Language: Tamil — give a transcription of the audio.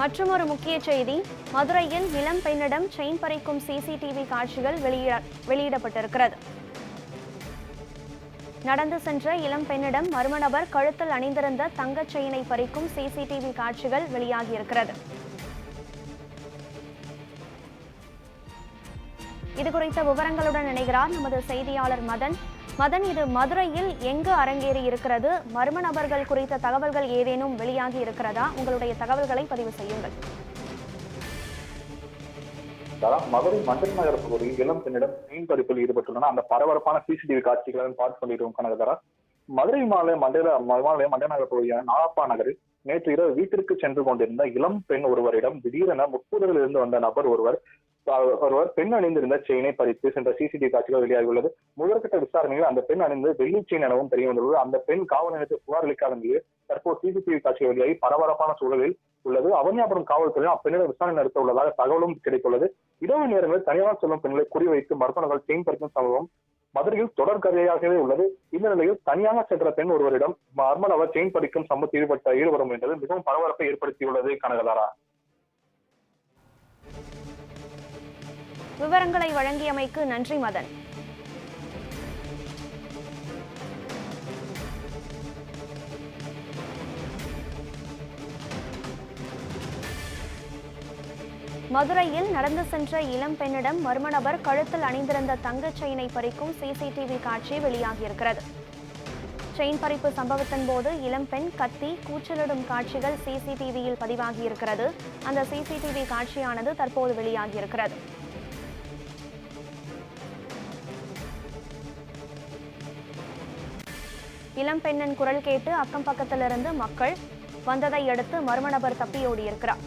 மற்றுமொரு முக்கிய செய்தி, மதுரையில் இளம் பெண்ணிடம் செயின் பறிக்கும் சிசிடிவி காட்சிகள் வெளியிடப்பட்டிருக்கிறது. நடந்து சென்ற இளம் பெண்ணிடம் மர்ம நபர் கழுத்தில் அணிந்திருந்த தங்கச் செயினை பறிக்கும் சிசிடிவி காட்சிகள் வெளியாகியிருக்கிறது. இதுகுறித்த விவரங்களுடன் இணைகிறார் நமது செய்தியாளர் மதன். மதன், இது மதுரையில் எங்கு அரங்கேறி இருக்கிறது? மர்ம நபர்கள் குறித்த தகவல்கள் ஏதேனும் வெளியாகி இருக்கிறதா? உங்களுடைய தகவல்களை பதிவு செய்யுங்கள். மதுரை மண்டல் நகர் பகுதியில் இளம் பெண்ணிடம் மீன் பறிப்பில் ஈடுபட்டுள்ளன அந்த பரபரப்பான சிசிடிவி காட்சிகளை பார்த்து கொண்டிருக்கும் கனகதாரா. மதுரை மண்டல நகர் பகுதியான நாகப்பா நகரில் நேற்று இரவு வீட்டிற்கு சென்று கொண்டிருந்த இளம் பெண் ஒருவரிடம் திடீரென முற்புதலில் இருந்து வந்த நபர் ஒருவர் பெண் அணிந்திருந்த செயினை பறித்து சென்ற சிசிடிவி காட்சிகள் வெளியாகியுள்ளது. முதற்கட்ட விசாரணையில் அந்த பெண் அணிந்து வெள்ளி செயின் எனவும் தெரிய வந்துள்ளது. அந்த பெண் காவல் நிலையத்தில் புகார் அளிக்காத நிலையில் தற்போது சிசிடிவி காட்சிகள் வெளியாகி பரபரப்பான சூழலில் உள்ளது. அவனியாபுரம் காவல்துறையும் அப்பெண்ணிடம் விசாரணை நடத்த உள்ளதாக தகவலும் கிடைத்துள்ளது. இரவு நேரங்களில் தனியாக செல்லும் பெண்களை குறிவைத்து மர்ம செயின் பறிக்கும் சம்பவம் மதுரையில் தொடர் கதையாகவே உள்ளது. இந்த நிலையில் தனியாக சென்ற பெண் ஒருவரிடம் மர்ம நபர் செயின் பறிக்கும் சம்பவத்தில் ஈடுபடும் என்பது மிகவும் பரபரப்பை ஏற்படுத்தியுள்ளது. கனகதாரா, விவரங்களை வழங்கியமைக்கு நன்றி மதன். மதுரையில் நடந்து சென்ற இளம் பெண்ணிடம் மர்ம நபர் கழுத்தில் அணிந்திருந்த தங்கச் செயினை பறிக்கும் சிசிடிவி காட்சி வெளியாகியிருக்கிறது. செயின் பறிப்பு சம்பவத்தின் போது இளம் பெண் கத்தி கூச்சலிடும் காட்சிகள் சிசிடிவியில் பதிவாகியிருக்கிறது. அந்த சிசிடிவி காட்சியானது தற்போது வெளியாகியிருக்கிறது. இளம் பெண்ணின் குரல் கேட்டு அக்கம் பக்கத்திலிருந்து மக்கள் வந்ததை அடுத்து மர்ம நபர் தப்பியோடியிருக்கிறார்.